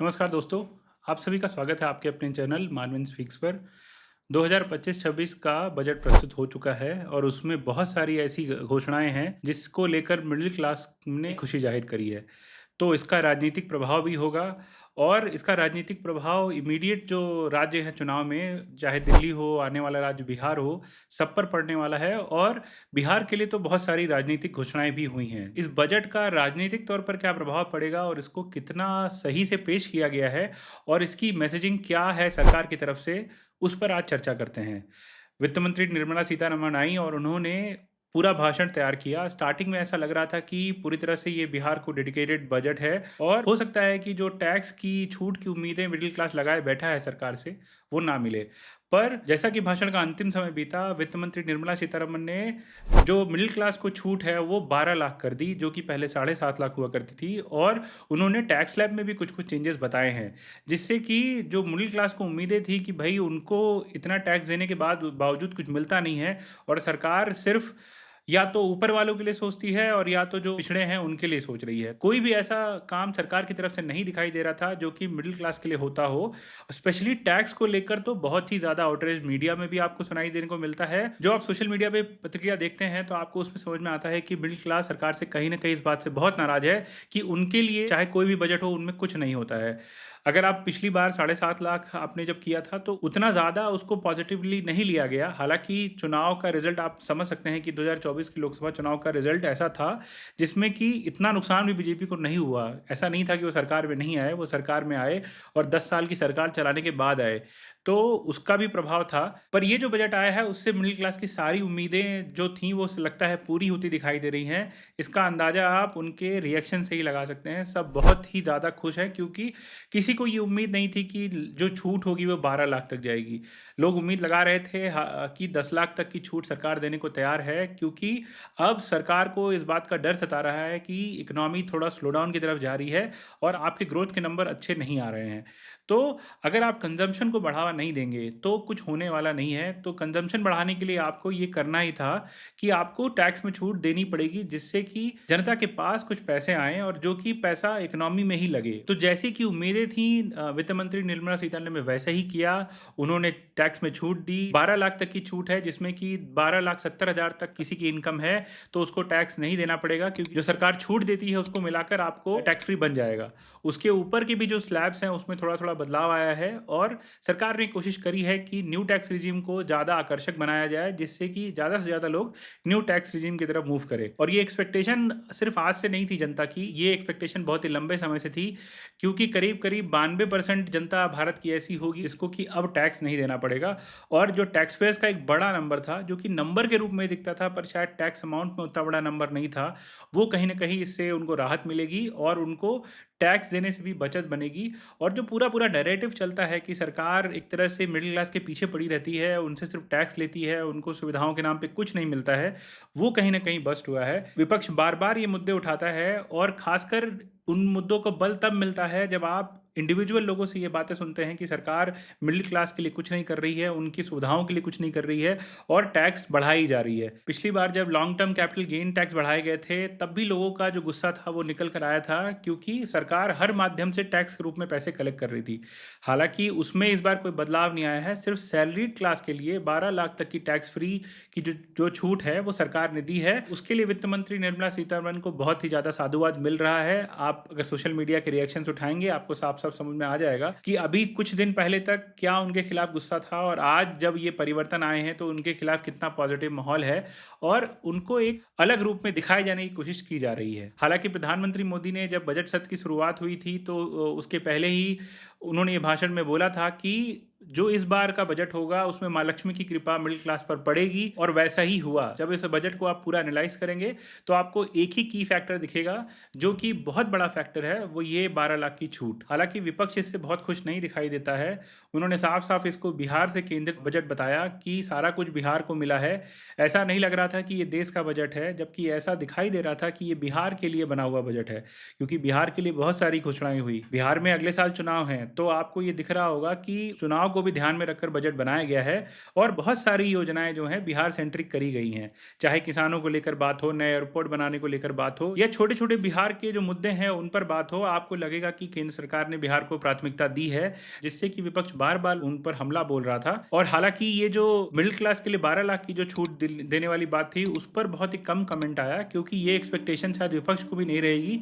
नमस्कार दोस्तों, आप सभी का स्वागत है आपके अपने चैनल मानविन स्पीक्स पर। 2025-26 का बजट प्रस्तुत हो चुका है और उसमें बहुत सारी ऐसी घोषणाएं हैं जिसको लेकर मिडिल क्लास ने खुशी जाहिर करी है। तो इसका राजनीतिक प्रभाव भी होगा और इसका राजनीतिक प्रभाव इमीडिएट जो राज्य है चुनाव में, चाहे दिल्ली हो, आने वाला राज्य बिहार हो, सब पर पड़ने वाला है। और बिहार के लिए तो बहुत सारी राजनीतिक घोषणाएं भी हुई हैं। इस बजट का राजनीतिक तौर पर क्या प्रभाव पड़ेगा और इसको कितना सही से पेश किया गया है और इसकी मैसेजिंग क्या है सरकार की तरफ से, उस पर आज चर्चा करते हैं। वित्त मंत्री निर्मला सीतारमण आई और उन्होंने पूरा भाषण तैयार किया। स्टार्टिंग में ऐसा लग रहा था कि पूरी तरह से ये बिहार को डेडिकेटेड बजट है और हो सकता है कि जो टैक्स की छूट की उम्मीदें मिडिल क्लास लगाए बैठा है सरकार से, वो ना मिले। पर जैसा कि भाषण का अंतिम समय बीता, वित्त मंत्री निर्मला सीतारमण ने जो मिडिल क्लास को छूट है वो 12 लाख कर दी, जो कि पहले 7.5 लाख हुआ करती थी। और उन्होंने टैक्स स्लैब में भी कुछ कुछ चेंजेस बताए हैं, जिससे कि जो मिडिल क्लास को उम्मीदें थी कि भाई उनको इतना टैक्स देने के बाद बावजूद कुछ मिलता नहीं है और सरकार सिर्फ या तो ऊपर वालों के लिए सोचती है और या तो जो पिछड़े हैं उनके लिए सोच रही है। कोई भी ऐसा काम सरकार की तरफ से नहीं दिखाई दे रहा था जो कि मिडिल क्लास के लिए होता हो। स्पेशली टैक्स को लेकर तो बहुत ही ज़्यादा आउटरीच मीडिया में भी आपको सुनाई देने को मिलता है। जो आप सोशल मीडिया पे प्रतिक्रिया देखते हैं तो आपको उसमें समझ में आता है कि मिडिल क्लास सरकार से कहीं ना कहीं इस बात से बहुत नाराज है कि उनके लिए चाहे कोई भी बजट हो, उनमें कुछ नहीं होता है। अगर आप पिछली बार 7.5 लाख आपने जब किया था तो उतना ज़्यादा उसको पॉजिटिवली नहीं लिया गया। हालांकि चुनाव का रिजल्ट आप समझ सकते हैं कि 2024 की लोकसभा चुनाव का रिजल्ट ऐसा था जिसमें कि इतना नुकसान भी बीजेपी को नहीं हुआ। ऐसा नहीं था कि वो सरकार में नहीं आए, वो सरकार में आए और 10 साल की सरकार चलाने के बाद आए, तो उसका भी प्रभाव था। पर ये जो बजट आया है उससे मिडिल क्लास की सारी उम्मीदें जो थी वो लगता है पूरी होती दिखाई दे रही हैं। इसका अंदाज़ा आप उनके रिएक्शन से ही लगा सकते हैं। सब बहुत ही ज़्यादा खुश हैं क्योंकि किसी को ये उम्मीद नहीं थी कि जो छूट होगी वो 12 लाख तक जाएगी। लोग उम्मीद लगा रहे थे कि 10 लाख तक की छूट सरकार देने को तैयार है, क्योंकि अब सरकार को इस बात का डर सता रहा है कि इकोनॉमी थोड़ा स्लो डाउन की तरफ जा रही है और आपके ग्रोथ के नंबर अच्छे नहीं आ रहे हैं। तो अगर आप कंजम्पशन को बढ़ावा नहीं देंगे तो कुछ होने वाला नहीं है। तो कंजम्पशन बढ़ाने के लिए आपको ये करना ही था कि आपको टैक्स में छूट देनी पड़ेगी, जिससे कि जनता के पास कुछ पैसे आएँ और जो कि पैसा इकोनॉमी में ही लगे। तो जैसी कि उम्मीदें थी वित्त मंत्री निर्मला सीतारमण ने वैसा ही किया। उन्होंने टैक्स में छूट दी। 12 लाख तक की छूट है, जिसमें कि 12,70,000 तक किसी की इनकम है तो उसको टैक्स नहीं देना पड़ेगा, क्योंकि जो सरकार छूट देती है उसको मिलाकर आपको टैक्स फ्री बन जाएगा। उसके ऊपर के भी जो स्लैब्स हैं उसमें थोड़ा थोड़ा बदलाव आया है और सरकार ने कोशिश करी है कि न्यू टैक्स रिजीम को ज़्यादा आकर्षक बनाया जाए, जिससे कि ज़्यादा से ज़्यादा लोग न्यू टैक्स रिजीम की तरफ मूव करें। और ये एक्सपेक्टेशन सिर्फ आज से नहीं थी जनता की, ये एक्सपेक्टेशन बहुत ही लंबे समय से थी, क्योंकि करीब करीब 92% जनता भारत की ऐसी होगी जिसको कि अब टैक्स नहीं देना पड़ेगा। और जो टैक्स पेयर्स का एक बड़ा नंबर था, जो कि नंबर के रूप में दिखता था पर शायद टैक्स अमाउंट में उतना बड़ा नंबर नहीं था, वो कहीं ना कहीं इससे उनको राहत मिलेगी और उनको टैक्स देने से भी बचत बनेगी। और जो पूरा पूरा नैरेटिव चलता है कि सरकार एक तरह से मिडिल क्लास के पीछे पड़ी रहती है, उनसे सिर्फ टैक्स लेती है, उनको सुविधाओं के नाम पे कुछ नहीं मिलता है, वो कहीं ना कहीं बस्ट हुआ है। विपक्ष बार बार ये मुद्दे उठाता है और खासकर उन मुद्दों को बल तब मिलता है जब आप इंडिविजुअल लोगों से ये बातें सुनते हैं कि सरकार मिडिल क्लास के लिए कुछ नहीं कर रही है, उनकी सुविधाओं के लिए कुछ नहीं कर रही है और टैक्स बढ़ाई जा रही है। पिछली बार जब long term capital gain tax बढ़ाए गए थे तब भी लोगों का जो गुस्सा था वो निकल कर आया था, क्योंकि सरकार हर माध्यम से टैक्स के रूप में पैसे कलेक्ट कर रही थी। हालांकि उसमें इस बार कोई बदलाव नहीं आया है। सिर्फ सैलरीड क्लास के लिए 12 लाख तक की टैक्स फ्री की जो जो छूट है वो सरकार ने दी है। उसके लिए वित्त मंत्री निर्मला सीतारमण को बहुत ही ज़्यादा साधुवाद मिल रहा है। आप अगर सोशल मीडिया के रिएक्शंस उठाएंगे आपको साफ साफ समझ में आ जाएगा कि अभी कुछ दिन पहले तक क्या उनके खिलाफ गुस्सा था और आज जब ये परिवर्तन आए हैं तो उनके खिलाफ कितना पॉजिटिव माहौल है और उनको एक अलग रूप में दिखाए जाने की कोशिश की जा रही है। हालांकि प्रधानमंत्री मोदी ने जब बजट सत्र की शुरुआत हुई थी तो उसके पहले ही उन्होंने ये भाषण में बोला था कि जो इस बार का बजट होगा उसमें माँ लक्ष्मी की कृपा मिडिल क्लास पर पड़ेगी, और वैसा ही हुआ। जब इस बजट को आप पूरा एनालाइज करेंगे तो आपको एक ही की फैक्टर दिखेगा जो कि बहुत बड़ा फैक्टर है, वो ये 12 लाख की छूट। हालांकि विपक्ष इससे बहुत खुश नहीं दिखाई देता है। उन्होंने साफ साफ इसको बिहार से केंद्रित बजट बताया कि सारा कुछ बिहार को मिला है। ऐसा नहीं लग रहा था कि ये देश का बजट है, जबकि ऐसा दिखाई दे रहा था कि ये बिहार के लिए बना हुआ बजट है, क्योंकि बिहार के लिए बहुत सारी घोषणाएं हुई। बिहार में अगले साल चुनाव हैं तो आपको ये दिख रहा होगा कि चुनाव को भी ध्यान में रखकर बजट बनाया गया है और बहुत सारी योजनाएं जो हैं बिहार सेंट्रिक करी गई हैं। चाहे किसानों को लेकर बात हो, नए एयरपोर्ट बनाने को लेकर बात हो, या छोटे छोटे बिहार के जो मुद्दे हैं उन पर बात हो, आपको लगेगा कि केंद्र सरकार ने बिहार को प्राथमिकता दी है, जिससे कि विपक्ष बार बार उन पर हमला बोल रहा था। और हालांकि ये जो मिडिल क्लास के लिए 12 लाख की जो छूट देने वाली बात थी उस पर बहुत ही कम कमेंट आया, क्योंकि ये एक्सपेक्टेशन शायद विपक्ष को भी नहीं रहेगी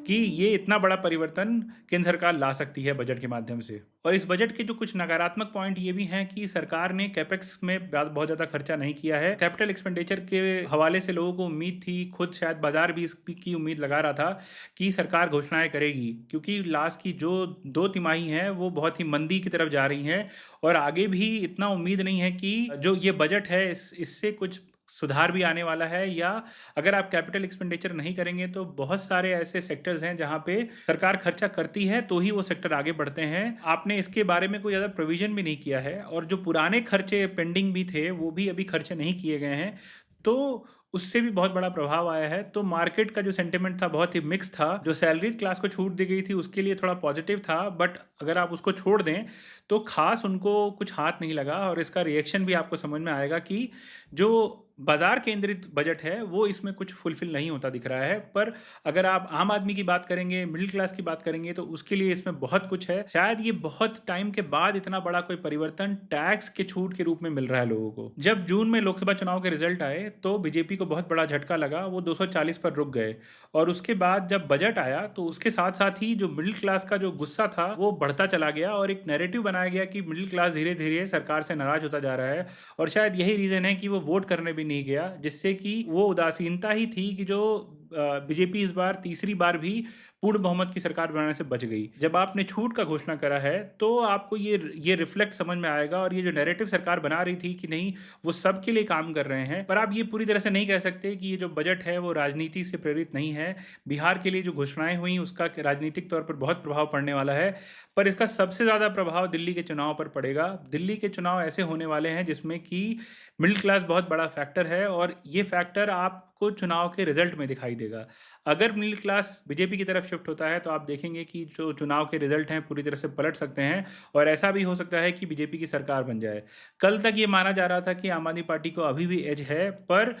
कि ये इतना बड़ा परिवर्तन केंद्र सरकार ला सकती है बजट के माध्यम से। और इस बजट के जो कुछ नकारात्मक पॉइंट ये भी हैं कि सरकार ने कैपेक्स में बहुत ज़्यादा खर्चा नहीं किया है। कैपिटल एक्सपेंडिचर के हवाले से लोगों को उम्मीद थी, खुद शायद बाजार भी इसकी उम्मीद लगा रहा था कि सरकार घोषणाएं करेगी, क्योंकि लास्ट की जो 2 तिमाही हैं वो बहुत ही मंदी की तरफ जा रही हैं और आगे भी इतना उम्मीद नहीं है कि जो ये बजट है इससे कुछ सुधार भी आने वाला है। या अगर आप कैपिटल एक्सपेंडिचर नहीं करेंगे तो बहुत सारे ऐसे सेक्टर्स हैं जहां पे सरकार खर्चा करती है तो ही वो सेक्टर आगे बढ़ते हैं। आपने इसके बारे में कोई ज़्यादा प्रोविजन भी नहीं किया है और जो पुराने खर्चे पेंडिंग भी थे वो भी अभी खर्चे नहीं किए गए हैं, तो उससे भी बहुत बड़ा प्रभाव आया है। तो मार्केट का जो सेंटिमेंट था बहुत ही मिक्स था। जो सैलरीड क्लास को छूट दी गई थी उसके लिए थोड़ा पॉजिटिव था, बट अगर आप उसको छोड़ दें तो खास उनको कुछ हाथ नहीं लगा और इसका रिएक्शन भी आपको समझ में आएगा कि जो बाजार केंद्रित बजट है वो इसमें कुछ फुलफिल नहीं होता दिख रहा है। पर अगर आप आम आदमी की बात करेंगे, मिडिल क्लास की बात करेंगे, तो उसके लिए इसमें बहुत कुछ है। शायद ये बहुत टाइम के बाद इतना बड़ा कोई परिवर्तन टैक्स के छूट के रूप में मिल रहा है लोगों को। जब जून में लोकसभा चुनाव के रिजल्ट आए तो बीजेपी को बहुत बड़ा झटका लगा, वो 240 पर रुक गए। और उसके बाद जब बजट आया तो उसके साथ साथ ही जो मिडिल क्लास का जो गुस्सा था वो बढ़ता चला गया और एक नैरेटिव बनाया गया कि मिडिल क्लास धीरे धीरे सरकार से नाराज होता जा रहा है। और शायद यही रीजन है कि वो वोट करने भी नहीं गया, जिससे कि वो उदासीनता ही थी कि जो बीजेपी इस बार तीसरी बार भी पूर्ण बहुमत की सरकार बनाने से बच गई। जब आपने छूट का घोषणा करा है तो आपको ये रिफ्लेक्ट समझ में आएगा। और ये जो नैरेटिव सरकार बना रही थी कि नहीं वो सबके लिए काम कर रहे हैं, पर आप ये पूरी तरह से नहीं कह सकते कि ये जो बजट है वो राजनीति से प्रेरित नहीं है। बिहार के लिए जो घोषणाएं हुई उसका राजनीतिक तौर पर बहुत प्रभाव पड़ने वाला है, पर इसका सबसे ज़्यादा प्रभाव दिल्ली के चुनाव पर पड़ेगा। दिल्ली के चुनाव ऐसे होने वाले हैं जिसमें कि मिडिल क्लास बहुत बड़ा फैक्टर है और ये फैक्टर आपको चुनाव के रिजल्ट में दिखाई देगा। अगर मिडिल क्लास बीजेपी की तरफ शिफ्ट होता है तो आप देखेंगे कि जो चुनाव के रिजल्ट हैं पूरी तरह से पलट सकते हैं और ऐसा भी हो सकता है कि बीजेपी की सरकार बन जाए। कल तक ये माना जा रहा था कि आम आदमी पार्टी को अभी भी एज है, पर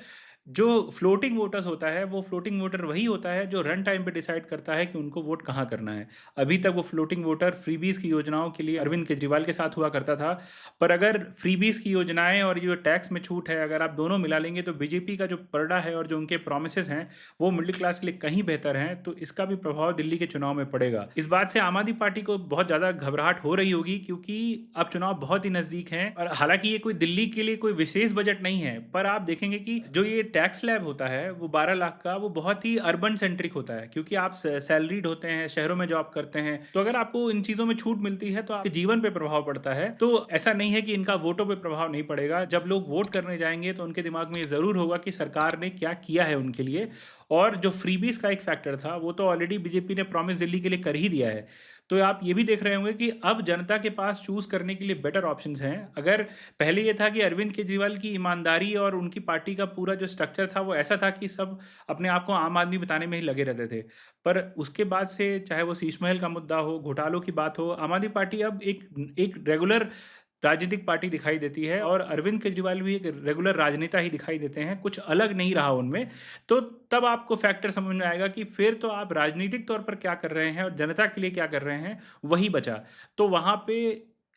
जो फ्लोटिंग वोटर्स होता है वो फ्लोटिंग वोटर वही होता है जो रन टाइम पे डिसाइड करता है कि उनको वोट कहाँ करना है। अभी तक वो फ्लोटिंग वोटर फ्रीबीज की योजनाओं के लिए अरविंद केजरीवाल के साथ हुआ करता था, पर अगर फ्रीबीज की योजनाएं और जो टैक्स में छूट है अगर आप दोनों मिला लेंगे तो बीजेपी का जो पलड़ा है और जो उनके प्रोमिसेस हैं वो मिडिल क्लास के लिए कहीं बेहतर हैं, तो इसका भी प्रभाव दिल्ली के चुनाव में पड़ेगा। इस बात से आम आदमी पार्टी को बहुत ज़्यादा घबराहट हो रही होगी क्योंकि अब चुनाव बहुत ही नज़दीक हैं। और हालांकि ये कोई दिल्ली के लिए कोई विशेष बजट नहीं है, पर आप देखेंगे कि जो ये टैक्स स्लैब होता है वो 12 लाख का, वो बहुत ही अर्बन सेंट्रिक होता है क्योंकि आप सैलरीड होते हैं, शहरों में जॉब करते हैं, तो अगर आपको इन चीज़ों में छूट मिलती है तो आपके जीवन पे प्रभाव पड़ता है। तो ऐसा नहीं है कि इनका वोटों पे प्रभाव नहीं पड़ेगा। जब लोग वोट करने जाएंगे तो उनके दिमाग में ये ज़रूर होगा कि सरकार ने क्या किया है उनके लिए। और जो फ्रीबीज का एक फैक्टर था वो तो ऑलरेडी बीजेपी ने प्रॉमिस दिल्ली के लिए कर ही दिया है। तो आप ये भी देख रहे होंगे कि अब जनता के पास चूज करने के लिए बेटर ऑप्शंस हैं। अगर पहले ये था कि अरविंद केजरीवाल की ईमानदारी और उनकी पार्टी का पूरा जो स्ट्रक्चर था वो ऐसा था कि सब अपने आप को आम आदमी बताने में ही लगे रहते थे, पर उसके बाद से चाहे वो शीश महल का मुद्दा हो, घोटालों की बात हो, आम आदमी पार्टी अब एक रेगुलर राजनीतिक पार्टी दिखाई देती है और अरविंद केजरीवाल भी एक रेगुलर राजनेता ही दिखाई देते हैं, कुछ अलग नहीं रहा उनमें। तो तब आपको फैक्टर समझ में आएगा कि फिर तो आप राजनीतिक तौर पर क्या कर रहे हैं और जनता के लिए क्या कर रहे हैं, वही बचा। तो वहाँ पे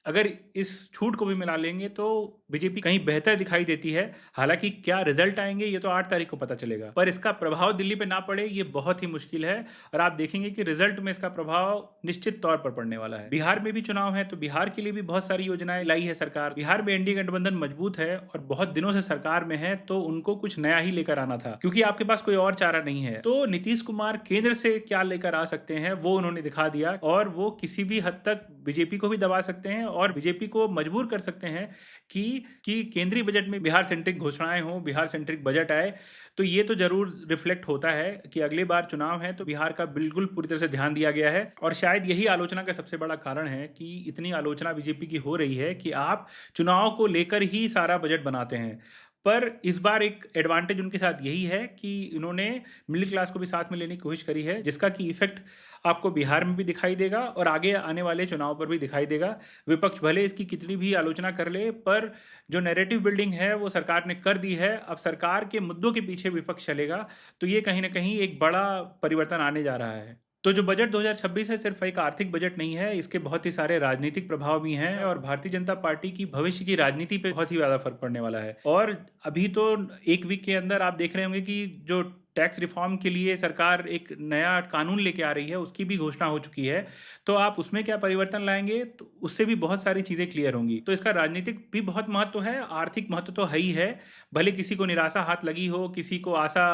अगर इस छूट को भी मिला लेंगे तो बीजेपी कहीं बेहतर दिखाई देती है। हालांकि क्या रिजल्ट आएंगे ये तो 8 तारीख को पता चलेगा, पर इसका प्रभाव दिल्ली पे ना पड़े ये बहुत ही मुश्किल है। और आप देखेंगे कि रिजल्ट में इसका प्रभाव निश्चित तौर पर पड़ने वाला है। बिहार में भी चुनाव है तो बिहार के लिए भी बहुत सारी योजनाएं लाई है सरकार। बिहार में एनडीए गठबंधन मजबूत है और बहुत दिनों से सरकार में है, तो उनको कुछ नया ही लेकर आना था क्योंकि आपके पास कोई और चारा नहीं है। तो नीतीश कुमार केंद्र से क्या लेकर आ सकते हैं वो उन्होंने दिखा दिया और वो किसी भी हद तक बीजेपी को भी दबा सकते हैं और बीजेपी को मजबूर कर सकते हैं कि केंद्रीय बजट में बिहार सेंट्रिक घोषणाएं हों, बिहार सेंट्रिक बजट आए। तो ये तो जरूर रिफ्लेक्ट होता है कि अगली बार चुनाव है तो बिहार का बिल्कुल पूरी तरह से ध्यान दिया गया है। और शायद यही आलोचना का सबसे बड़ा कारण है कि इतनी आलोचना बीजेपी की हो रही है कि आप चुनाव को लेकर ही सारा बजट बनाते हैं। पर इस बार एक एडवांटेज उनके साथ यही है कि इन्होंने मिडिल क्लास को भी साथ में लेने की कोशिश करी है, जिसका कि इफेक्ट आपको बिहार में भी दिखाई देगा और आगे आने वाले चुनाव पर भी दिखाई देगा। विपक्ष भले इसकी कितनी भी आलोचना कर ले, पर जो नैरेटिव बिल्डिंग है वो सरकार ने कर दी है। अब सरकार के मुद्दों के पीछे विपक्ष चलेगा, तो ये कहीं ना कहीं एक बड़ा परिवर्तन आने जा रहा है। तो जो बजट 2026 है सिर्फ एक आर्थिक बजट नहीं है, इसके बहुत ही सारे राजनीतिक प्रभाव भी हैं और भारतीय जनता पार्टी की भविष्य की राजनीति पे बहुत ही ज़्यादा फर्क पड़ने वाला है। और अभी तो एक वीक के अंदर आप देख रहे होंगे कि जो टैक्स रिफॉर्म के लिए सरकार एक नया कानून लेके आ रही है, उसकी भी घोषणा हो चुकी है। तो आप उसमें क्या परिवर्तन लाएंगे, तो उससे भी बहुत सारी चीज़ें क्लियर होंगी। तो इसका राजनीतिक भी बहुत महत्व है, आर्थिक महत्व तो है ही है। भले किसी को निराशा हाथ लगी हो, किसी को आशा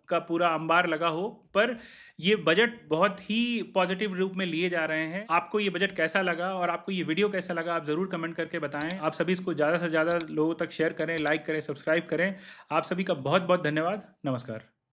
का पूरा अंबार लगा हो, पर ये बजट बहुत ही पॉजिटिव रूप में लिए जा रहे हैं। आपको ये बजट कैसा लगा और आपको ये वीडियो कैसा लगा, आप ज़रूर कमेंट करके बताएं। आप सभी इसको ज़्यादा से ज़्यादा लोगों तक शेयर करें, लाइक करें, सब्सक्राइब करें। आप सभी का बहुत बहुत धन्यवाद। नमस्कार।